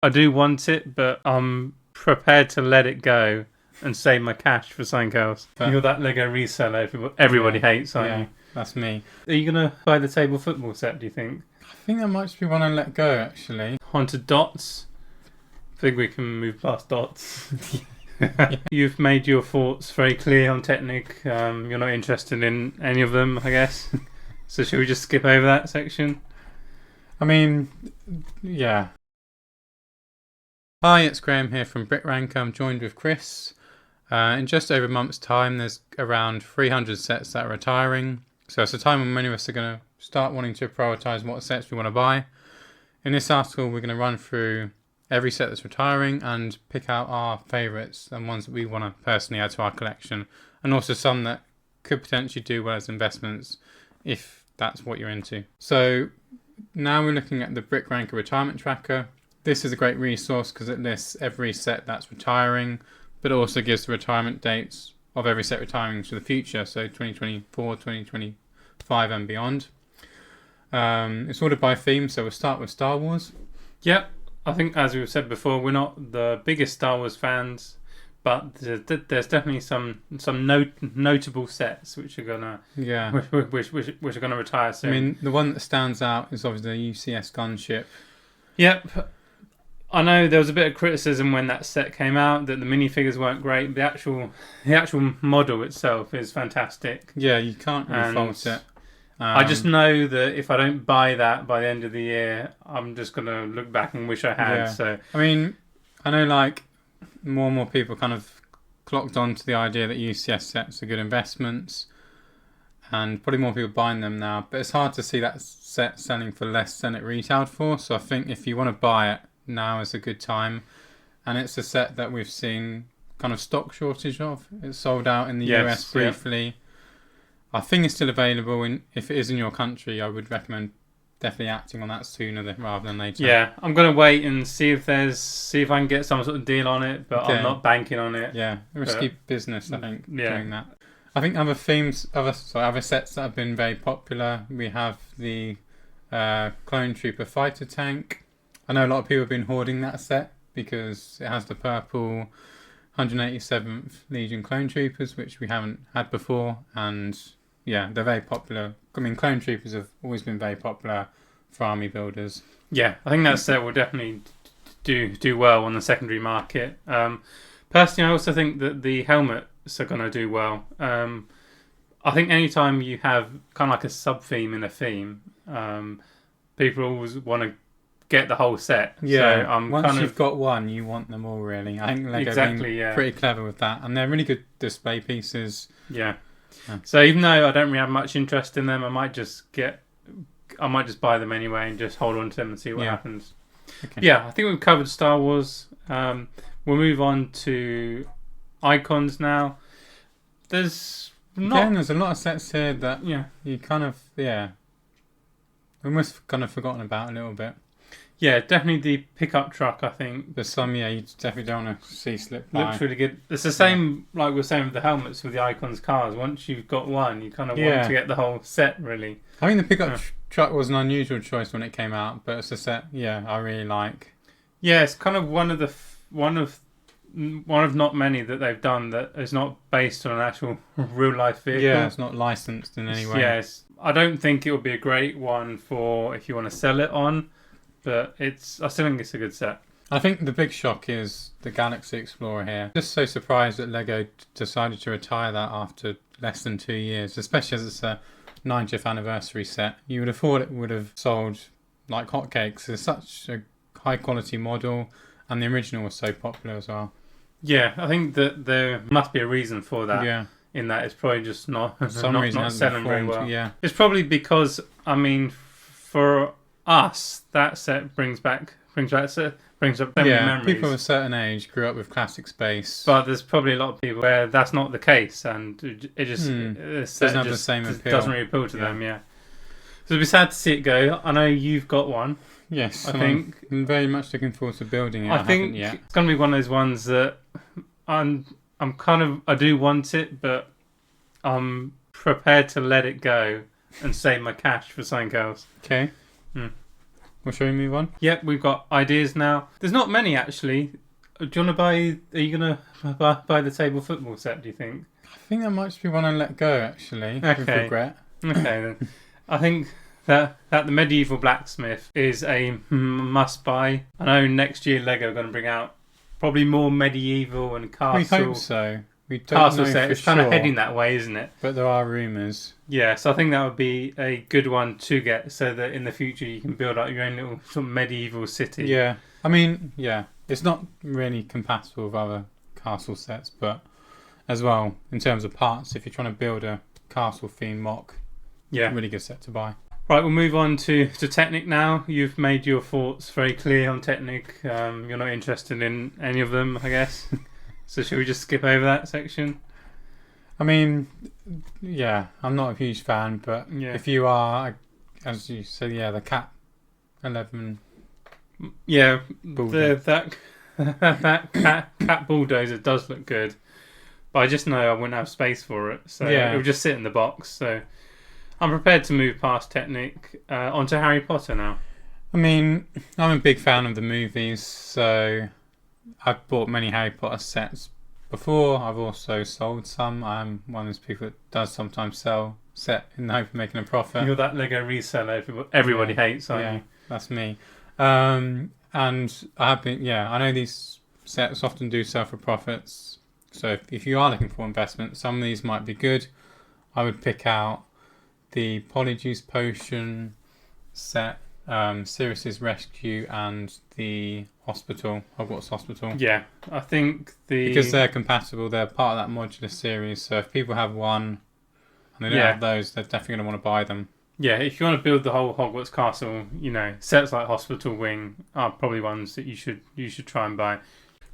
I do want it, but I'm prepared to let it go and save my cash for something else. You're that Lego reseller everybody hates, aren't you? That's me. Are you going to buy the table football set, do you think? I think that might be one I let go, actually. On to dots. I think we can move past dots. You've made your thoughts very clear on Technic. You're not interested in any of them, I guess. So should we just skip over that section? I mean, yeah. Hi, it's Graham here from BrickHeadz. I'm joined with Chris. In just over a month's time, there's around 300 sets that are retiring. So it's a time when many of us are going to start wanting to prioritise what sets we want to buy. In this article, we're going to run through every set that's retiring and pick out our favourites and ones that we want to personally add to our collection, and also some that could potentially do well as investments if that's what you're into. So now we're looking at the BrickHeadz retirement tracker. This is a great resource because it lists every set that's retiring, but it also gives the retirement dates of every set retiring to the future, so 2024, 2025 and beyond. It's ordered by theme, so we'll start with Star Wars. Yep, I think as we've said before, we're not the biggest Star Wars fans, but there's definitely some notable sets which are gonna which are gonna retire soon. I mean, the one that stands out is obviously the UCS gunship. Yep. I know there was a bit of criticism when that set came out that the minifigures weren't great. The actual model itself is fantastic. Yeah, you can't really fault it. I just know that if I don't buy that by the end of the year, I'm just going to look back and wish I had. Yeah. So I mean, I know like more and more people kind of clocked on to the idea that UCS sets are good investments, and probably more people buying them now. But it's hard to see that set selling for less than it retailed for. So I think if you want to buy it, now is a good time. And it's a set that we've seen kind of stock shortage of. It's sold out in the US briefly. Yep. I think it's still available, and if it is in your country, I would recommend definitely acting on that sooner rather than later. Yeah, I'm gonna wait and see if I can get some sort of deal on it, but I'm not banking on it. Yeah, risky business, I think, doing that. I think other sets that have been very popular. We have the Clone Trooper fighter tank. I know a lot of people have been hoarding that set because it has the purple 187th Legion Clone Troopers, which we haven't had before, and yeah, they're very popular. I mean, Clone Troopers have always been very popular for army builders. Yeah, I think that set will definitely do well on the secondary market. Personally, I also think that the helmets are going to do well. I think anytime you have kind of like a sub-theme in a theme, people always want to get the whole set. Yeah, so once you've got one, you want them all, really. I think Lego being pretty clever with that, and they're really good display pieces. Yeah. So even though I don't really have much interest in them, I might just buy them anyway and just hold on to them and see what happens. Okay. Yeah, I think we've covered Star Wars. We'll move on to icons now. There's a lot of sets here that you kind of almost kind of forgotten about a little bit. Yeah, definitely the pickup truck, I think. But some, you definitely don't want to see slip by. Looks really good. It's the same like we were saying with the helmets with the Icons cars. Once you've got one, you kind of want to get the whole set, really. I think the pickup truck was an unusual choice when it came out, but it's a set, I really like. Yeah, it's kind of one of not many that they've done that is not based on an actual real life vehicle. Yeah, it's not licensed in any way. Yes, I don't think it would be a great one for if you want to sell it on. But I still think it's a good set. I think the big shock is the Galaxy Explorer here. Just so surprised that Lego decided to retire that after less than 2 years, especially as it's a 90th anniversary set. You would have thought it would have sold like hotcakes. It's such a high quality model, and the original was so popular as well. Yeah, I think that there must be a reason for that. Yeah. In that it's probably just not selling very well. Yeah. It's probably because, I mean, for us, that set brings up memories. People of a certain age grew up with classic space, but there's probably a lot of people where that's not the case, and it just doesn't have the same appeal. Doesn't really appeal to them. Yeah, so it'd be sad to see it go. I know you've got one. Yes, I'm very much looking forward to building it. I think it's going to be one of those ones that I do want it, but I'm prepared to let it go and save my cash for something else. Okay. Well, shall we move on? Yep, we've got ideas now. There's not many actually. Do you want to buy? Are you gonna buy the table football set? Do you think? I think that might just be one I let go actually. With Okay. regret. Okay then. I think that the medieval blacksmith is a must buy. I know next year Lego are going to bring out probably more medieval and castle. We hope so. We don't Castle know set. for It's kind of sure, heading that way, isn't it? but there are rumours. Yeah, so I think that would be a good one to get, so that in the future you can build up your own little sort of medieval city. Yeah, I mean, yeah, it's not really compatible with other castle sets, but as well in terms of parts, if you're trying to build a castle themed mock, Yeah. really good set to buy. Right, we'll move on to Technic now. You've made your thoughts very clear on Technic. You're not interested in any of them, I guess. So should we just skip over that section? I mean, yeah, I'm not a huge fan, but Yeah. if you are, as you said, yeah, the Cat 11. Yeah, Bulldozer. that cat bulldozer does look good, but I just know I wouldn't have space for it, so Yeah. it would just sit in the box. So I'm prepared to move past Technic onto Harry Potter now. I mean, I'm a big fan of the movies, so I've bought many Harry Potter sets before. I've also sold some. I'm one of those people that does sometimes sell set in the hope of making a profit. You're that Lego reseller everybody hates, aren't Yeah, you? that's me. And I have been, I know these sets often do sell for profits. So if you are looking for investment, some of these might be good. I would pick out the Polyjuice Potion set, Sirius's Rescue, and the Hospital, Hogwarts Hospital. Yeah, I think Because they're compatible, they're part of that modular series. So if people have one and they don't have those, they're definitely going to want to buy them. Yeah, if you want to build the whole Hogwarts castle, sets like Hospital Wing are probably ones that you should try and buy.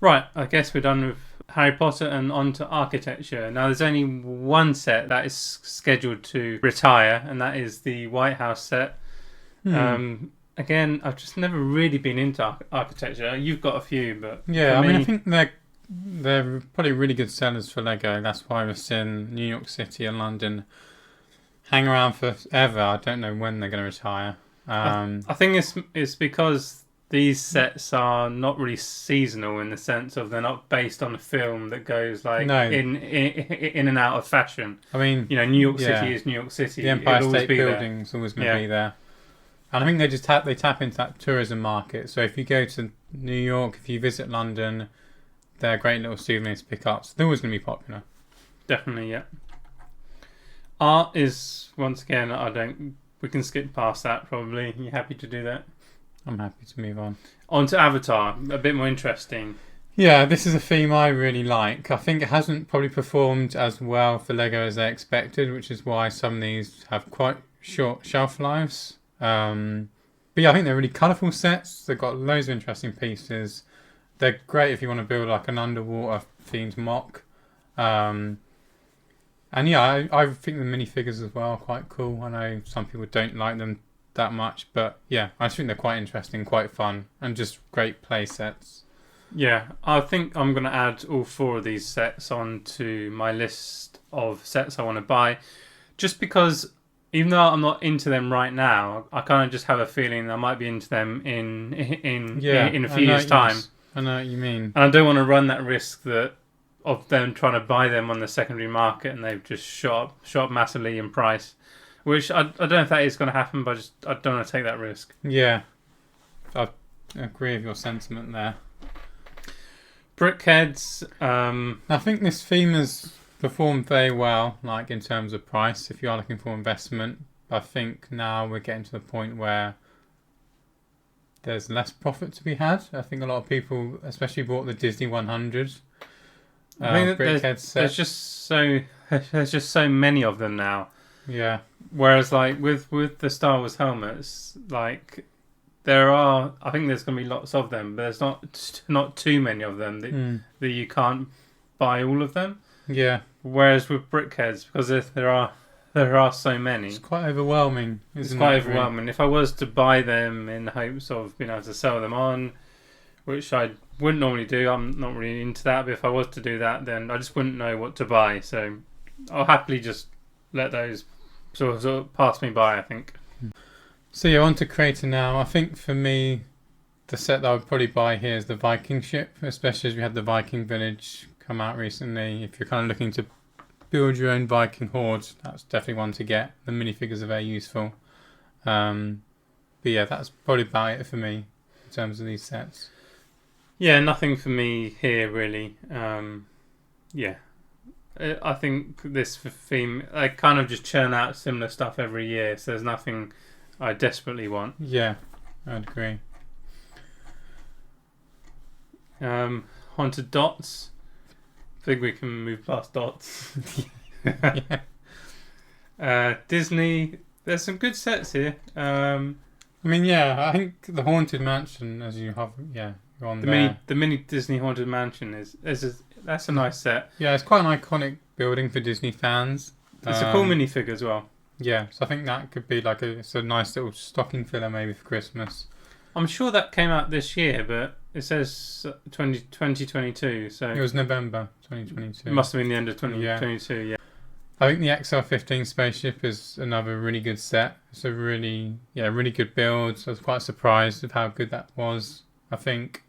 Right, I guess we're done with Harry Potter and on to architecture. Now, there's only one set that is scheduled to retire, and that is the White House set. Again, I've just never really been into architecture. You've got a few, but Yeah, for I me, mean, I think they're probably really good sellers for Lego. That's why we've seen New York City and London hang around forever. I don't know when they're going to retire. I think it's because these sets are not really seasonal in the sense of they're not based on a film that goes like No. in and out of fashion. I mean, New York City is New York City. the Empire It'll always State be there. Building's always going to be there. And I think they just tap into that tourism market. So if you go to New York, if you visit London, they're great little souvenirs to pick up. So they're always going to be popular. Definitely, yeah. Art is once again. We can skip past that probably. You happy to do that? I'm happy to move on. On to Avatar, a bit more interesting. Yeah, this is a theme I really like. I think it hasn't probably performed as well for Lego as they expected, which is why some of these have quite short shelf lives. But yeah, I think they're really colourful sets. They've got loads of interesting pieces. They're great if you want to build like an underwater themed mock. And yeah, I think the minifigures as well are quite cool. I know some people don't like them that much, but yeah, I just think they're quite interesting, quite fun, and just great play sets. Yeah, I think I'm going to add all four of these sets onto my list of sets I want to buy, just because even though I'm not into them right now, I kind of just have a feeling I might be into them in a few years' time. I know what you mean. And I don't want to run that risk of them trying to buy them on the secondary market and they've just shot up massively in price, which I don't know if that is going to happen, but I don't want to take that risk. Yeah, I agree with your sentiment there. BrickHeadz. I think this theme has performed very well, like in terms of price. If you are looking for investment, I think now we're getting to the point where there's less profit to be had. I think a lot of people, especially bought the Disney 100. I think BrickHeadz set. there's just so many of them now. Yeah. Whereas like with the Star Wars helmets, like I think there's going to be lots of them, but there's not too many of them that you can't buy all of them. Yeah. Whereas with BrickHeadz, because there are so many, It's quite overwhelming, isn't it? it's quite overwhelming. If I was to buy them in the hopes of being able to sell them on, which I wouldn't normally do, I'm not really into that, but if I was to do that, then I just wouldn't know what to buy. So I'll happily just let those sort of pass me by, I think. So yeah, on to Crater now. I think for me, the set that I would probably buy here is the Viking ship, especially as we had the Viking village come out recently. If you're kind of looking to build your own Viking horde, that's definitely one to get. The minifigures are very useful. But yeah, that's probably about it for me in terms of these sets. Yeah, nothing for me here really. Yeah, I think this theme, I kind of just churn out similar stuff every year, so there's nothing I desperately want. Yeah, I'd agree. Haunted Dots. I think we can move past Dots. Yeah. Disney. There's some good sets here. I mean, yeah, I think the Haunted Mansion, as you have, yeah, you're on there. The mini Disney Haunted Mansion that's a nice set. Yeah, it's quite an iconic building for Disney fans. It's a cool minifig as well. Yeah, so I think that could be like it's a nice little stocking filler maybe for Christmas. I'm sure that came out this year, but it says 2022, so... It was November 2022. It must have been the end of 2022, yeah. I think the XL-15 spaceship is another really good set. It's a really good build. I was quite surprised with how good that was. I think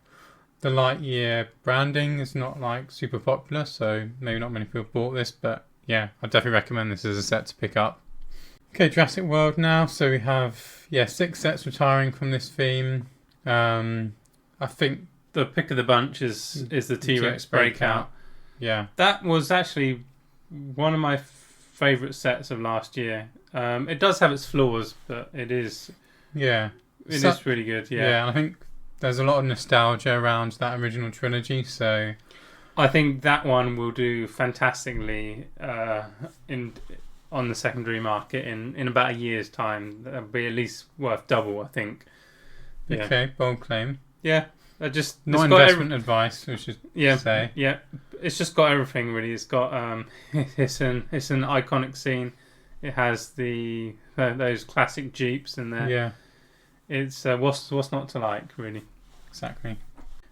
the Lightyear branding is not like super popular, so maybe not many people bought this, but yeah, I definitely recommend this as a set to pick up. Okay, Jurassic World now. So we have 6 sets retiring from this theme. I think the pick of the bunch is the T-Rex Breakout. Yeah, that was actually one of my favourite sets of last year. It does have its flaws, but it is is really good. Yeah, and I think there's a lot of nostalgia around that original trilogy, so I think that one will do fantastically on the secondary market in about a year's time. That'll be at least worth double, I think. Yeah. Okay, bold claim. Yeah, not investment advice, we should say. Yeah, it's just got everything really. It's got it's an iconic scene. It has those classic Jeeps in there. Yeah, it's what's not to like really. Exactly.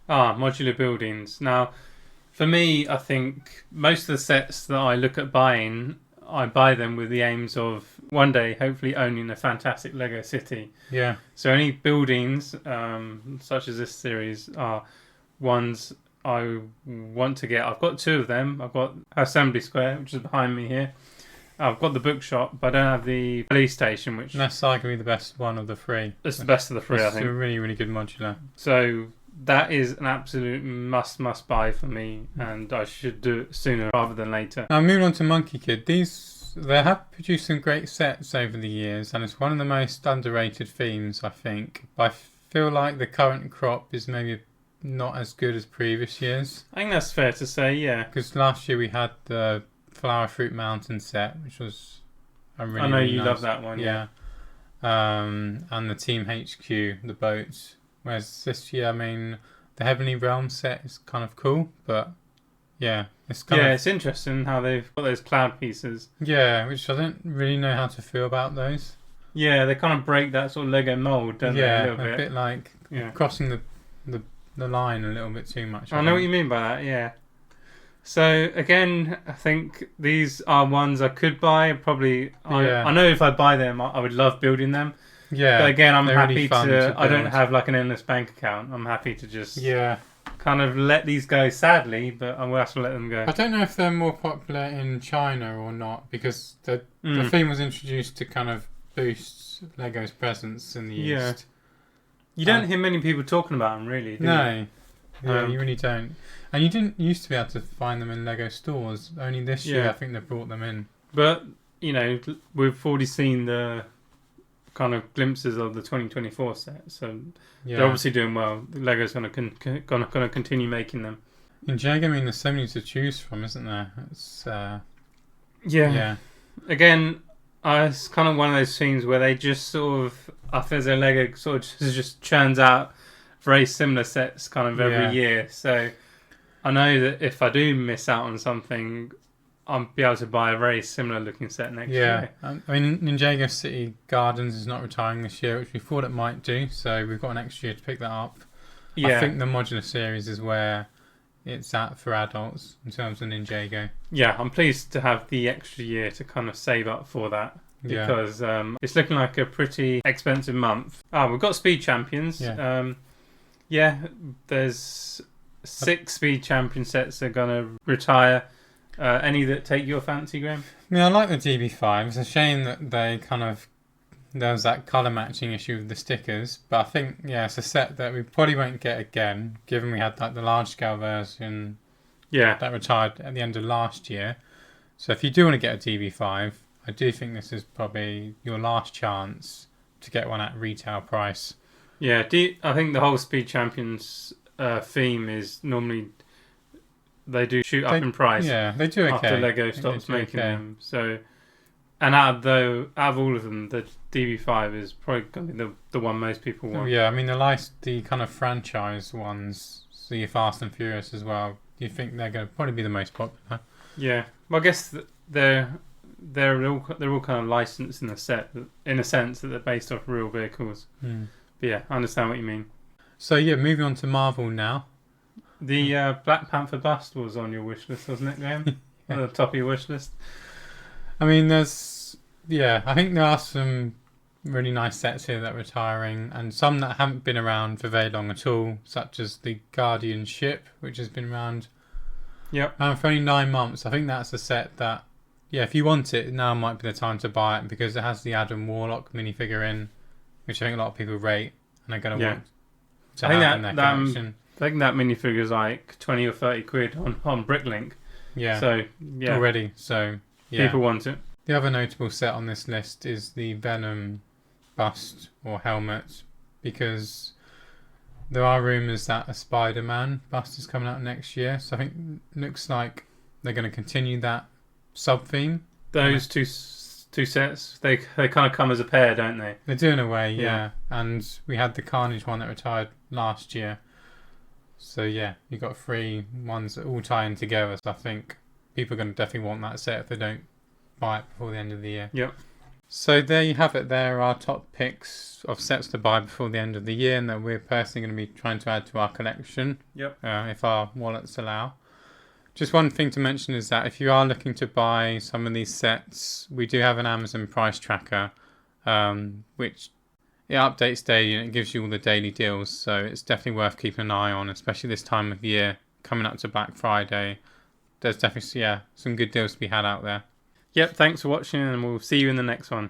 Modular Buildings. Now, for me, I think most of the sets that I look at buying, I buy them with the aims of one day hopefully owning a fantastic Lego city. Yeah. So any buildings such as this series are ones I want to get. I've got 2 of them. I've got Assembly Square, which is behind me here. I've got the bookshop, but I don't have the police station, which... And that's arguably the best one of the 3. It's the best of the 3, I think. It's a really, really good modular. So that is an absolute must buy for me, and I should do it sooner rather than later. Now moving on to Monkie Kid. They have produced some great sets over the years, and it's one of the most underrated themes, I think. But I feel like the current crop is maybe not as good as previous years. I think that's fair to say, yeah. Because last year we had the Flower Fruit Mountain set, which was a really, I know really you nice, love that one, yeah. And the Team HQ, the boats. Whereas this year, I mean, the Heavenly Realm set is kind of cool, but yeah, it's interesting how they've got those cloud pieces. Yeah, which I don't really know how to feel about those. Yeah, they kind of break that sort of Lego mold, don't they? A little bit like crossing the line a little bit too much. I know what you mean by that, yeah. So again, I think these are ones I could buy. I know if I buy them, I would love building them. Yeah. But again, I'm happy really to I don't have like an endless bank account. I'm happy to just yeah. kind of let these go, sadly, but I will have to let them go. I don't know if they're more popular in China or not, because the theme was introduced to kind of boost Lego's presence in the East. You don't hear many people talking about them, really, do you? No, you really don't. And you didn't used to be able to find them in Lego stores. Only this year, I think they brought them in. But, you know, we've already seen the kind of glimpses of the 2024 set, so they're obviously doing well. Lego's going to continue making them. NINJAGO, I mean, there's so many to choose from, isn't there? It's Again, it's kind of one of those things where they just sort of, after their Lego sort of just churns out very similar sets kind of every year. So I know that if I do miss out on something, I'll be able to buy a very similar looking set next year. I mean, NINJAGO City Gardens is not retiring this year, which we thought it might do, so we've got an extra year to pick that up. I think the modular series is where it's at for adults in terms of NINJAGO. Yeah, I'm pleased to have the extra year to kind of save up for that. because it's looking like a pretty expensive month. We've got Speed Champions. There's 6 Speed Champion sets that are going to retire. Any that take your fancy, Graham? I like the DB5. It's a shame that there was that colour matching issue with the stickers, but I think it's a set that we probably won't get again, given we had the large scale version that retired at the end of last year. So if you do want to get a DB5, I do think this is probably your last chance to get one at retail price. Yeah, I think the whole Speed Champions theme is normally they do shoot up in price. Yeah, they do okay. After Lego stops making them. So, and out of all of them, the DB5 is probably going to be the one most people want. Yeah, I mean the kind of franchise ones, so your Fast and Furious as well. Do you think they're going to probably be the most popular? Yeah, well, I guess they're all kind of licensed in a sense that they're based off real vehicles. But yeah, I understand what you mean. So yeah, moving on to Marvel now. The Black Panther bust was on your wish list, wasn't it, Graham? On the top of your wish list. I mean, I think there are some really nice sets here that are retiring, and some that haven't been around for very long at all, such as the Guardian ship, which has been around for only 9 months. I think that's a set that, if you want it, now might be the time to buy it, because it has the Adam Warlock minifigure in, which I think a lot of people rate, and they're going to want to have in their collection. I think that minifigure is like 20 or 30 quid on BrickLink. Yeah. So, already. So, people want it. The other notable set on this list is the Venom bust or helmet, because there are rumours that a Spider-Man bust is coming out next year. So I think it looks like they're going to continue that sub-theme. Those two sets, they kind of come as a pair, don't they? They do in a way, yeah. And we had the Carnage one that retired last year. So you got 3 ones that all tie in together. So I think people are going to definitely want that set if they don't buy it before the end of the year. Yep. So there you have it. There are our top picks of sets to buy before the end of the year, and that we're personally going to be trying to add to our collection. Yep. If our wallets allow. Just one thing to mention is that if you are looking to buy some of these sets, we do have an Amazon price tracker, which it updates daily and it gives you all the daily deals. So it's definitely worth keeping an eye on, especially this time of year coming up to Black Friday. There's definitely some good deals to be had out there. Yep, thanks for watching, and we'll see you in the next one.